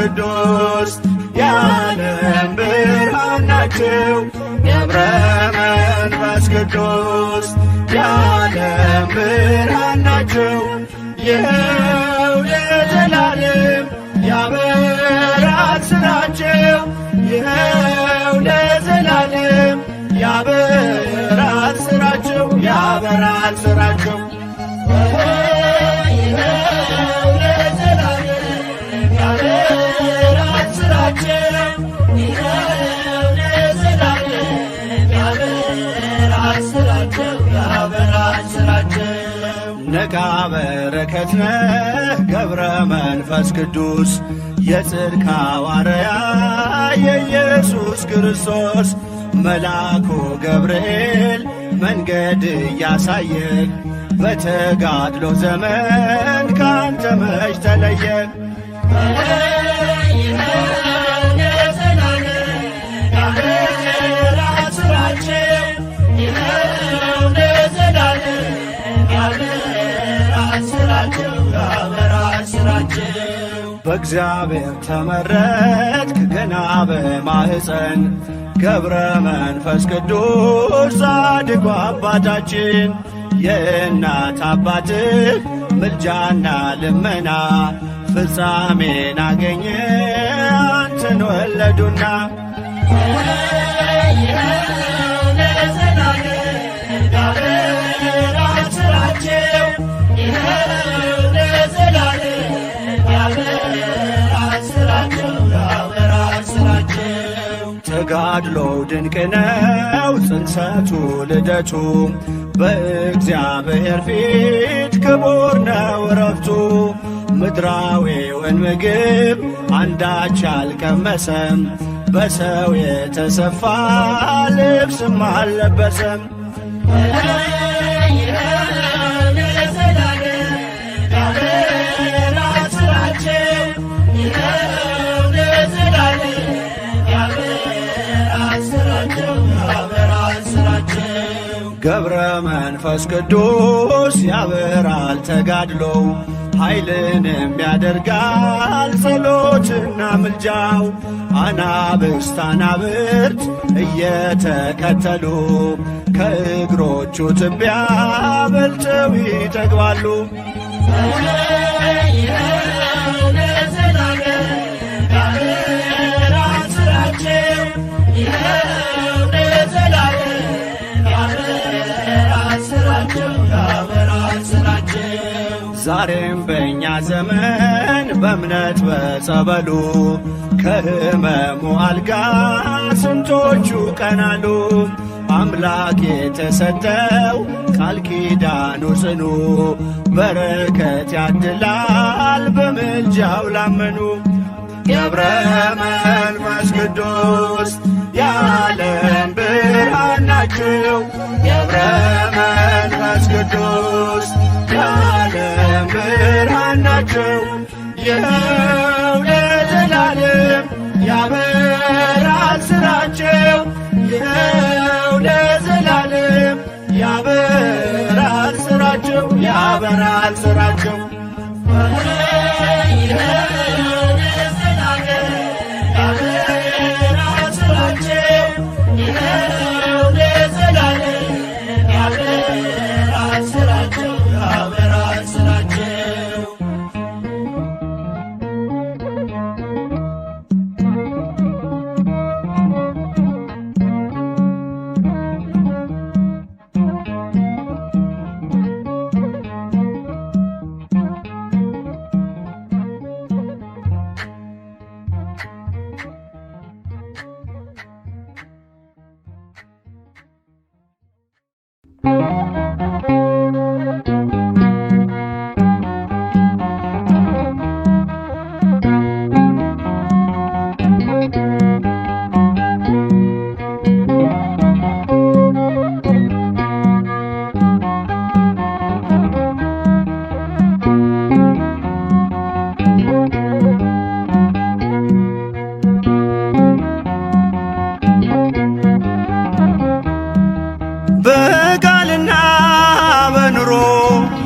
ቅዱስ የዓለም ብርሃን ናቸው። ገብረ መንፈስ ቅዱስ የዓለም ብርሃን ናቸው። ይኸው ለዘላለም ያበራል ሥራቸው። ይኸው ለዘላለም ያበራል ሥራቸው። ያበራል ሥራቸው። ይኸው ለዘላለም ያበራል ሥራቸው። ይኸው ለዘላለም ያበራል ሥራቸው። ያበራል ሥራቸው። ነቃ በረከት ነህ ገብረ መንፈስ ቅዱስ የጽድቅ ሐዋርያ የኢየሱስ ክርስቶስ መልአኩ ገብርኤል መንገድ እያሳየህ በተጋድሎ ዘመን ካንተ መች ተለየ። በእግዚአብሔር ተመረጥክ ገና በማኅፀን ገብረ መንፈስ ቅዱስ ጻድቁ አባታችን የእናት አባትህ ምልጃና ልመና ፍጻሜን አገኘ አንተን ወለዱና። ተጋድሎ ድንቅ ነው ጽንሰቱ ልደቱ በእግዚአብሔር ፊት ክቡር ነው ረፍቱ። ምድራዊውን ምግብ አንዳች አልቀመሰም በሰው የተሰፋ ልብስም አልለበሰም። ገብረ መንፈስ ቅዱስ ያበራል ተጋድሎው ኃይልንም ያደርጋል ጸሎትና ምልጃው። አናብስት አናብርት እየተከተሉ ከእግሮቹ ትቢያ በልተው ይጠግባሉ። ዛሬም በእኛ ዘመን በእምነት በጸበሉ ከሕመሙ አልጋ ስንቶቹ ቀናሉ። አምላክ የተሰጠው ቃል ኪዳኑ ጽኑ በረከት ያድላል በምልጃው ላመኑ። ገብረ መንፈስ ቅዱስ የዓለም ብርሃን ናቸው። ገብረ መንፈስ ቅዱስ የዓለም ብርሃን ናቸው። ይኸው ለዘላለም ያበራል ሥራቸው። ይኸው ለዘላለም ያበራል ሥራቸው። ያበራል ሥራቸው።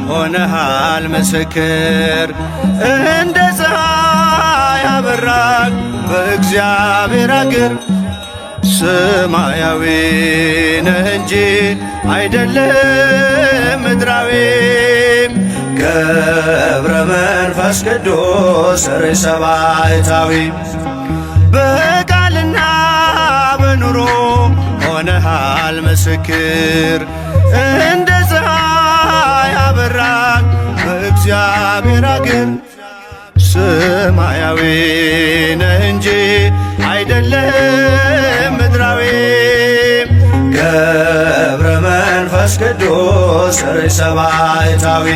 ሆነሃል ምስክር እንደ ፀሐይ አበራ በእግዚአብሔር አገር ሰማያዊ ነህ እንጂ አይደለም ምድራዊ። ገብረ መንፈስ ቅዱስ ርዕሰ ባሕታዊ በቃልና በኑሮ ሆነሃል ምስክር እንደ ፀሐይ አበራህ በእግዚአብሔር አገር ሰማያዊ ነህ እንጂ አይደለም ምድራዊ። ገብረ መንፈስ ቅዱስ ርዕሰ ባሕታዊ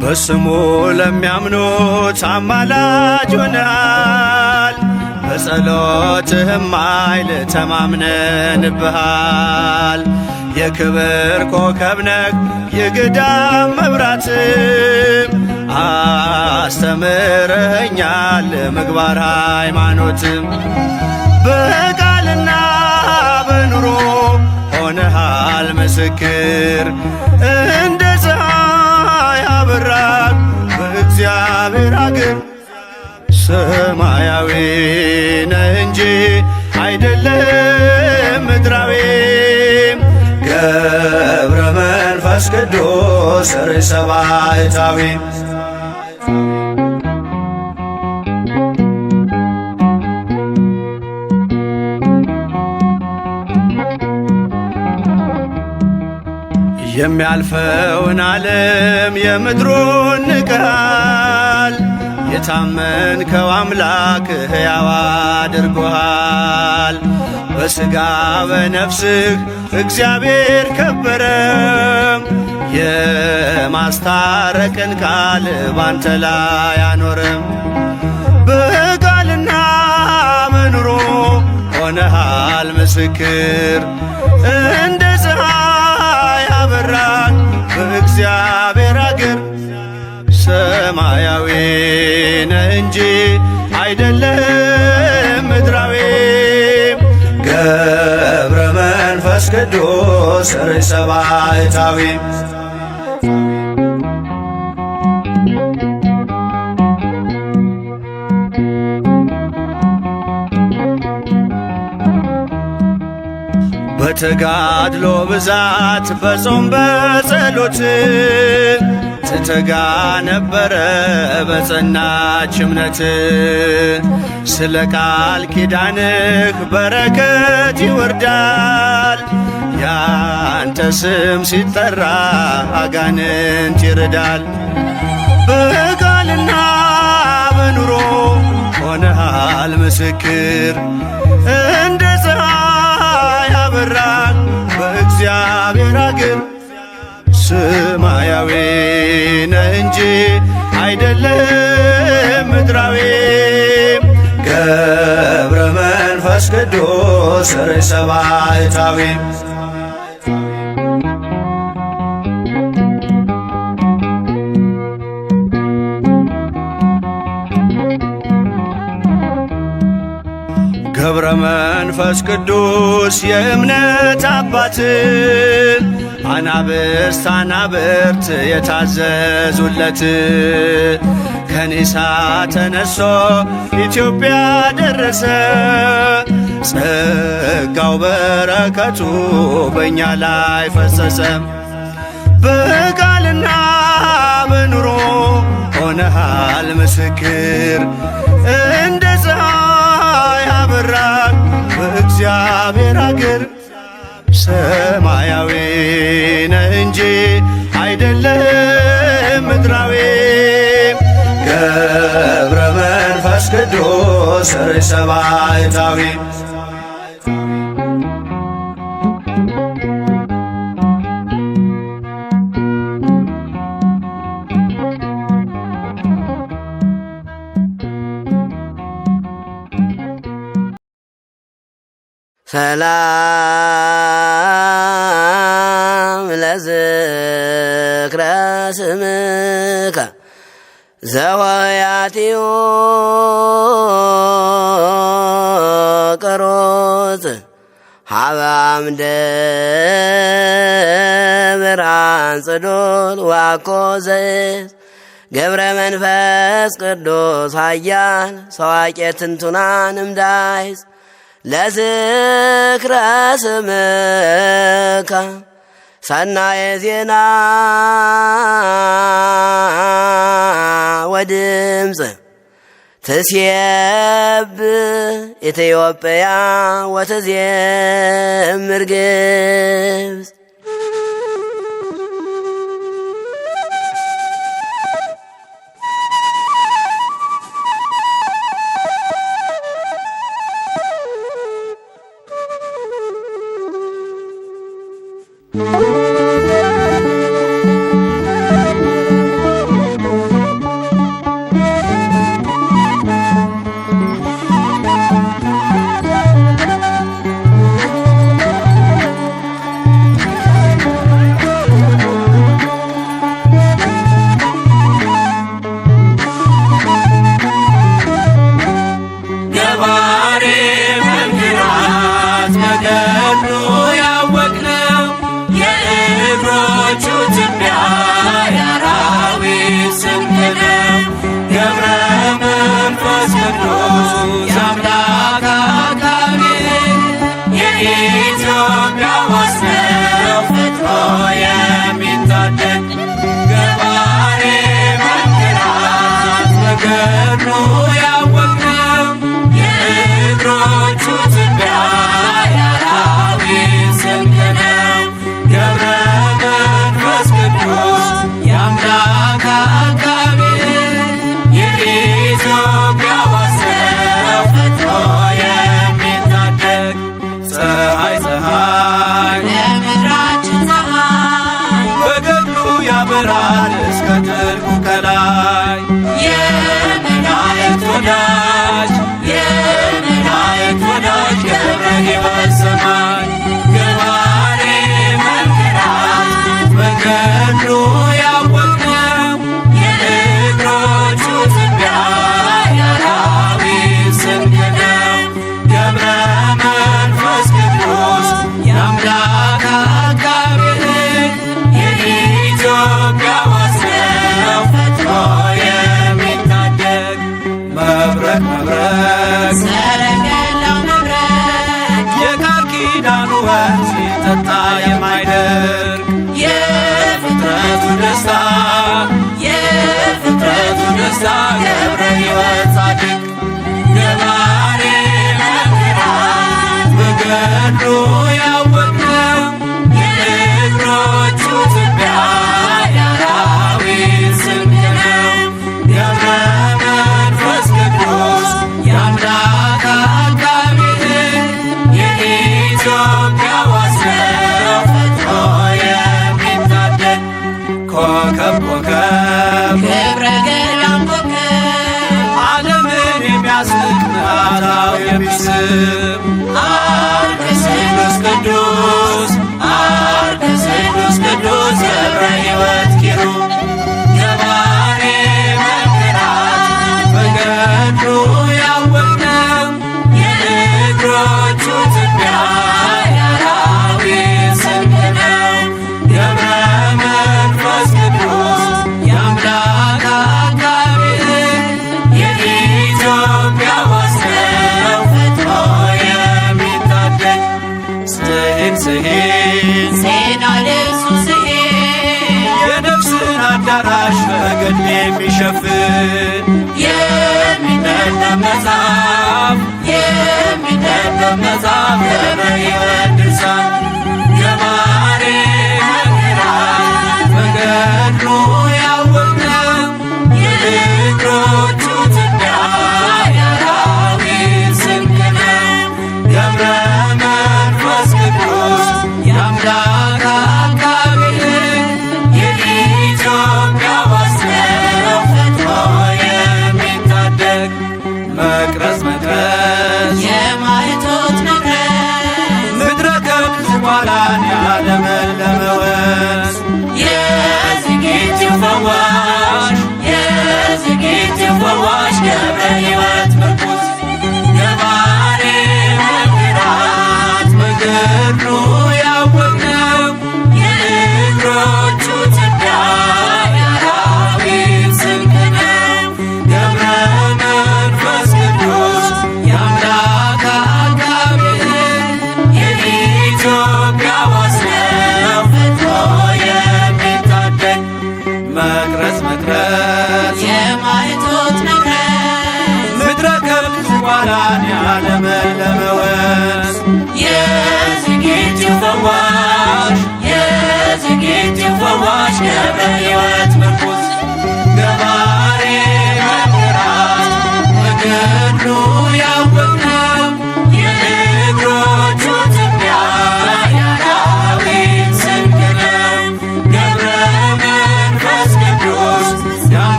በስሙ ለሚያምኑት አማላጅ ሆነሃል። በጸሎትህም ኃይል ተማምነንብሃል። የክብር ኮከብ ነህ የገዳም መብራት አስተምረኸኛል ምግባር ሃይማኖትም። በቃልና በኑሮ ሆነሃል ምስክር እንደ ፀሐይ አበራህ በእግዚአብሔር አገር ሰማያዊ ነህ እንጂ አይደለም ምድራዊ። ገብረ መንፈስ ቅዱስ ርዕሰ ባሕታዊ የሚያልፈውን ዓለም የምድሩን ንቀሃል። የታመንከው አምላክ ሕያው አድርጎሃል። በሥጋ በነፍስህ እግዚአብሔር ከበረ። የማስታረቅን ቃል ባንተ ላይ አኖረም። በቃልና በኑሮ ሆነሃል ምስክር እንደ ፀሐይ አበራህ በእግዚአብሔር አገር ሰማያዊ ነህ እንጂ አይደለም ምድራዊ። ገብረ መንፈስ ቅዱስ ርዕሰ ባሕታዊ በተጋድሎ ብዛት በጾም በጸሎት ትተጋ ነበረ በጸናች እምነት። ስለ ቃል ኪዳንህ በረከት ይወርዳል። ያንተ ስም ሲጠራ አጋንንት ይርዳል። በቃልና በኑሮ ሆነሃል ምስክር እንደ ፀሐይ አበራህ በእግዚአብሔር አገር ሰማያዊ ነህ እንጂ አይደለም ምድራዊ። ገብረ መንፈስ ቅዱስ ርዕሰ ባሕታዊ ገብረ መንፈስ ቅዱስ የእምነት አባት አናብስት አናብርት የታዘዙለት ከኒሳ ተነሶ ኢትዮጵያ ደረሰ። ጸጋው በረከቱ በእኛ ላይ ፈሰሰ። በቃልና በኑሮ ሆነሃል ምስክር እንደ ፀሐይ አበራህ በእግዚአብሔር አገር ሰማያዊ ነህ እንጂ አይደለም ምድራዊ። ገብረ መንፈስ ቅዱስ ርዕሰ ባሕታዊ ሰላም ለዝክረ ስምከ ዘወያቲዮ ቅሩጽ አባምደ ብርሃን ጽዱል ዋኮ ዘይት ገብረ መንፈስ ቅዱስ ኃያል ሰዋቄ ትንቱናን እምዳይዝ ለዝክረ ስምከ ሰናየ ዜና ወድምፅ ትሴብ ኢትዮጵያ ወትዜምር ግብፅ ገብረ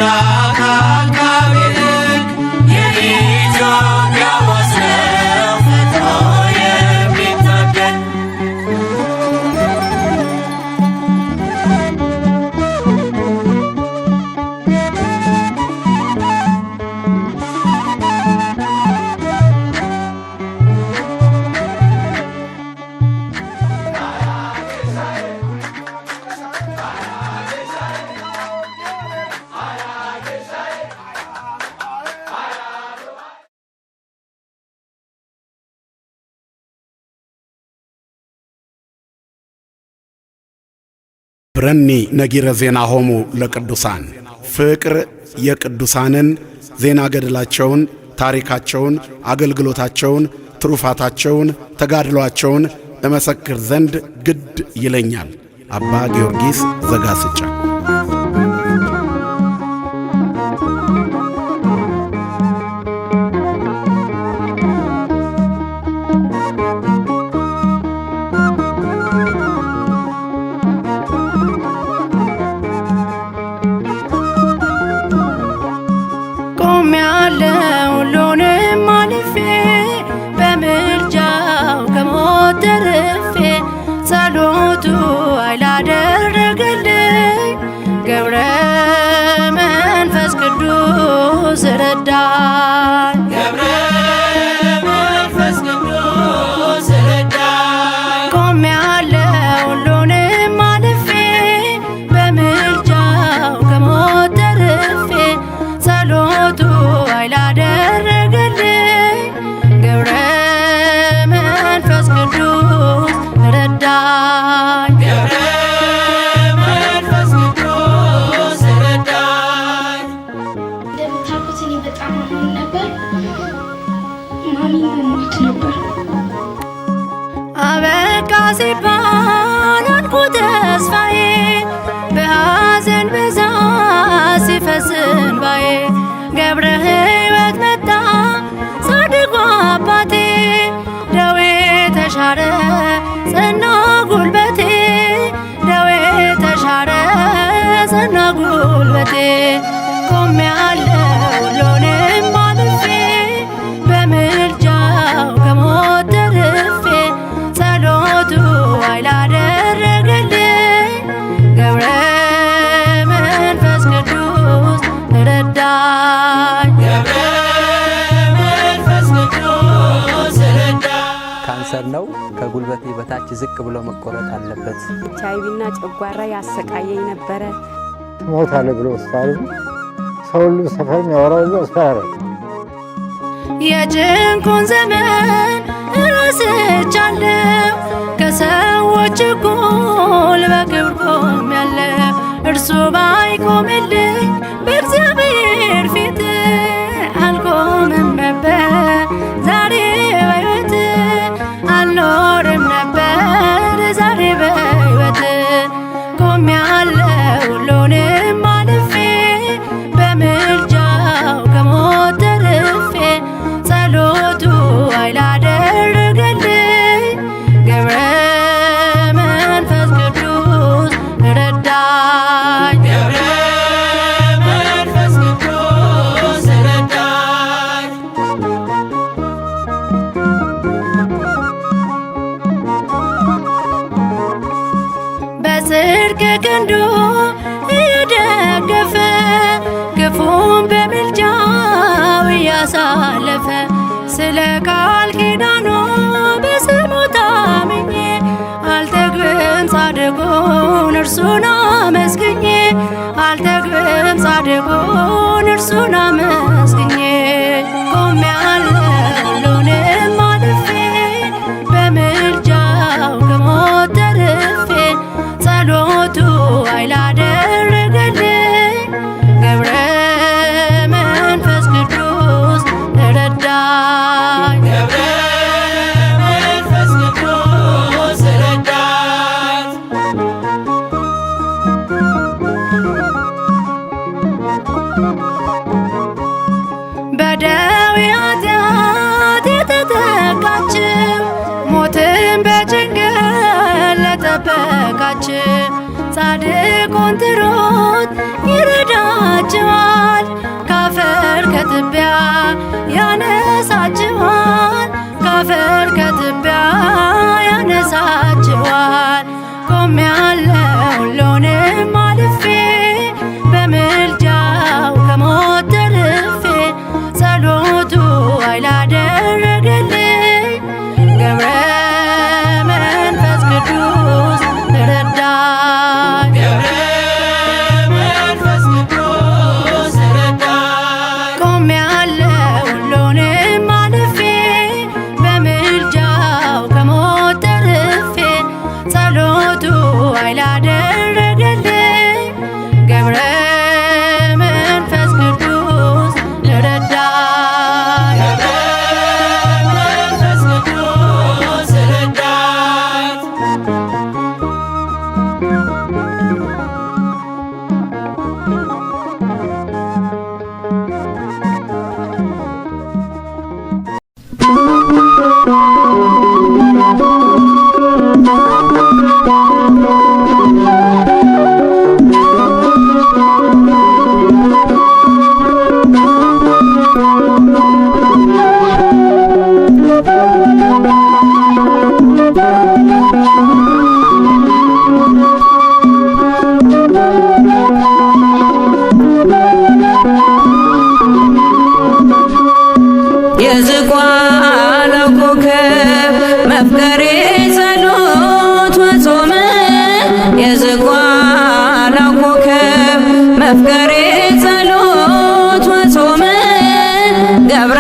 አምላክ አቃቤ ሕግ የኢትዮጵያ ወሰው ፈጥኖ የሚታደግ ብረኒ ነጊረ ዜና ሆሙ ለቅዱሳን ፍቅር የቅዱሳንን ዜና ገድላቸውን፣ ታሪካቸውን፣ አገልግሎታቸውን፣ ትሩፋታቸውን፣ ተጋድሏቸውን እመሰክር ዘንድ ግድ ይለኛል። አባ ጊዮርጊስ ዘጋስጫ። ጸሎቱ አይላደረገልኝ ገብረ መንፈስ ቅዱስ ረዳኝ ገብረ መንፈስ ቅዱስ ረዳኝ ቆሜያለሁ ሁሉንም አልፌ በምልጃው ከሞት ተርፌ ጸሎቱ አይላደረገልኝ ገብረ መንፈስ ቅዱስ ረዳኝ ገብረ መንፈስ ቅዱስ ረዳኝ። እንደምታውቁት እኔ በጣም አሞኝ ነበር። ማሚ ሞት ነበር። አበቃ ሲባል አንኩ ተስፋዬ በሐዘን ብዛት ሲፈስ እንባዬ ገብረ ሕይወት መጣ ጻድቁ አባቴ ደዌ ተሻረ ጸና ጉልበቴ ደዌ ተሻረ ጸና ጉልበቴ ቆሜያለሁ ሁሉንም አልፌ በምልጃው ከሞት ተርፌ ጸሎቱ አይላደረገልኝ ገብረ መንፈስ ቅዱስ ረዳኝ ገብረ መንፈስ ቅዱስ ረዳኝ። ካንሰር ነው። ከጉልበቴ በታች ዝቅ ብሎ መቆረጥ አለበት። ቻይቢና ጨጓራ ያሰቃየኝ ነበረ። ትሞታለህ ብሎ ስታሉ ሰው ሁሉ ሰፈር የሚያወራው ሁሉ አስፈራራ። የጭንቁን ዘመን እረስቻለሁ ከሰዎች እኩል በክብር ቆሜያለሁ። እርሱ ባይቆምልኝ በእግዚአብሔር ፊት አልቆምም ነበር ዛሬ በሕይወት አልኖርም ነበር ዛሬ በሕይወት ቆሜያለሁ ሁሉንም አልፌ በምልጃው ከሞት ተርፌ ጸሎቱ አይላደረገልኝ ገብረ መንፈስ ቅዱስ ረዳኝ ገብረ መንፈስ ቅዱስ ረዳኝ። በጽድቅ ክንዱ እየደገፈ ክፉን በምልጃው እያሳለፈ ስለ ቃል ኪዳኑ በስሙ ታምኜ አልጠግብም ጻድቁን እርሱን አመስግኜ አልጠግብም ጻድቁን እርሱን አመስግኜ ቆሜያለሁ ሁሉንም አልፌ በምልጃው ከሞት ተርፌ ጸሎቱ አይላደረገልኝ ገብረ መንፈስ ቅዱስ ረዳኝ ገብረ መንፈስ ቅዱስ ረዳኝ። በደዌ ኃጢአት የተጠቃችው ሞትን በጭንቀት ለጠበቃችው ጻድቁን ጥሩት ይረዳች ያነሳችኋል ካፈር ከትቢያ ያነሳችኋል ካፈር ከትቢያ ያነሳችኋል። ቆሜያለሁ ሁሉንም አልፌ በምልጃው ከሞት ተርፌ ጸሎቱ ኃይል አደረገልኝ ገብረ መንፈስ ቅዱስ ረዳኝ ቆሜያለሁ ሁሉንም አልፌ በምልጃው ከሞት ተርፌ ጸሎቱ ኃይል አደረገልኝ ገብረ መንፈስ ቅዱስ ረዳኝ የዝቋላው ኮከብ መፍቀሬ ጸሎት ወጾም የዝቋላው ኮከብ መፍቀሬ ጸሎት ወጾም ገብረ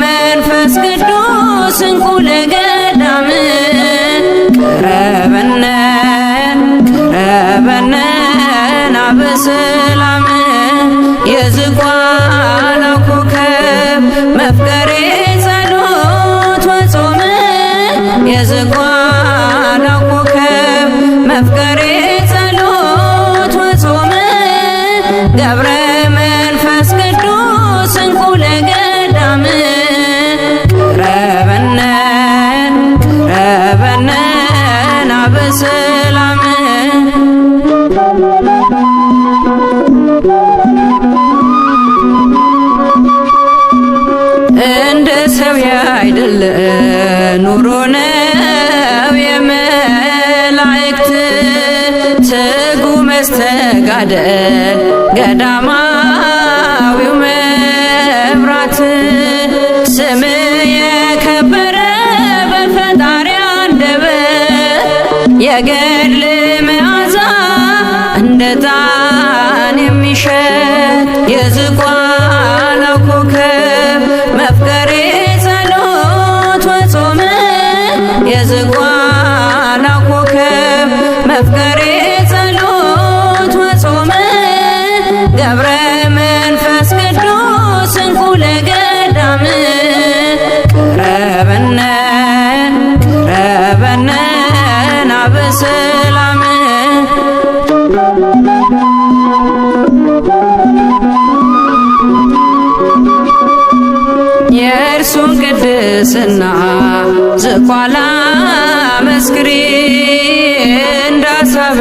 መንፈስ ቅዱስ እንቁ ለገዳም ቅረበነ ናበሰላም የዝቋላው ኮከብ መፍቀሬ ጸሎት ወጾም የዝቋላው ኮከብ መፍቀሬ ጸሎት ወጾም ገብረ መንፈስ ቅዱስ እንቁ ለገዳም ቅረበነ ናበሰላም እንደ ሰው ያይደለ ኑሮ ነው የመላእክት ትጉ መስተጋደል ገዳማዊው መብራት ስም የከበረ በፈጣሪ አንደበት የገድል መዓዛ እንደ ጣን የሚሸት የዝቋላው ኮከብ መፍቀሬ ጸሎት ወጾም የዝቋላው ኮከብ መፍቀሬ ጸሎት ወጾም ገብረ መንፈስ ቅዱስ እንቁ ለገዳም ቅረበነ ናበሰላም የእርሱን ቅድስና ዝቋላ መስክሪ እንዳሳበ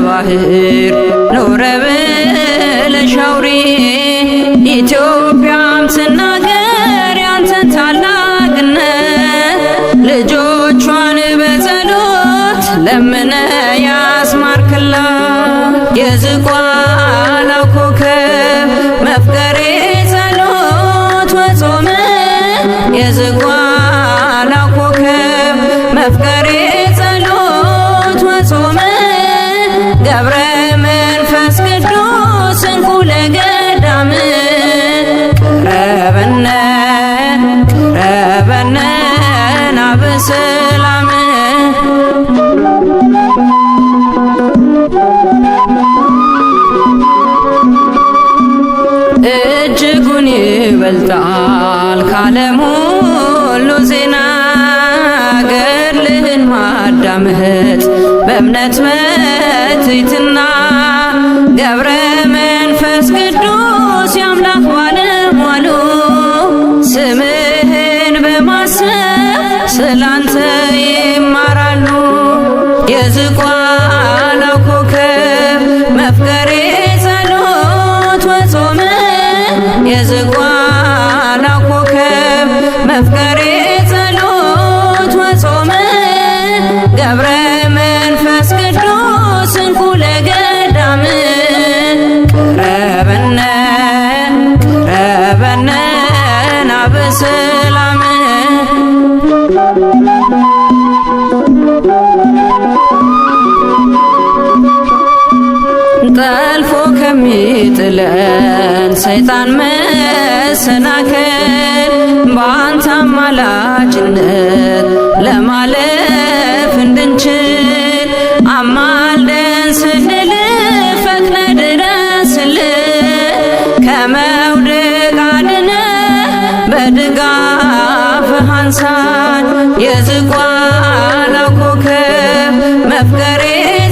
ባህር ኖረ ብለሽ አውሪ ኢትዮጵያም ትናገር ያንተን ታላቅነት ልጆቿን በጸሎት ለምነ ያስማርክላት የዝቋላው ኮከብ መፍቀሬ ጸሎት ወጾም የዝቋላው ኮከብ መፍቀሬ ጸሎት ወጾም ገብረ መንፈስ ቅዱስ እንቁ ለገዳም ቅረበነ ናበሰላም እጅጉን ይበልጣል ካለም ሁሉ ዜና ገድልህን ማዳመጥ በእምነት በትሕትና ገብረ መንፈስ ቅዱስ የአምላክ ባለሟሉ ስምህን በማሰብ ስላንተ ይማራሉ የዝቋላው ኮከብ መፍቀሬ ጸሎት ወጾም መፍቀሬ ጸሎት ወጾም ገብረ መንፈስ ቅዱስ እንኩለ ገዳም ቀረበነ ቀረበነ ናበሰላም ጠልፎ ከሚጥለን ሰይጣን መሰናከል በአንተ አማላጅነት ለማለፍ እንድንችል አማልደን ስንል ፈጥነ ድረስልን ከመውደቅ አድነን በድጋፍህ አንሳን የዝቋላው ኮከብ መፍቀሬ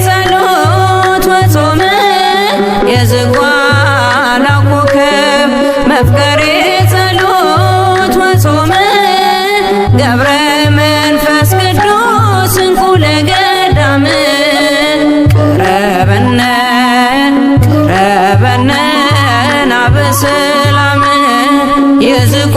ጸሎት ወጾም የዝቋላው ኮከብ መፍቀሬ ጸሎት ወጾም ገብረ መንፈስ ቅዱስ እንኩለ ገዳም ቀረበነ ቀረበነ ናበሰላም የዝቋ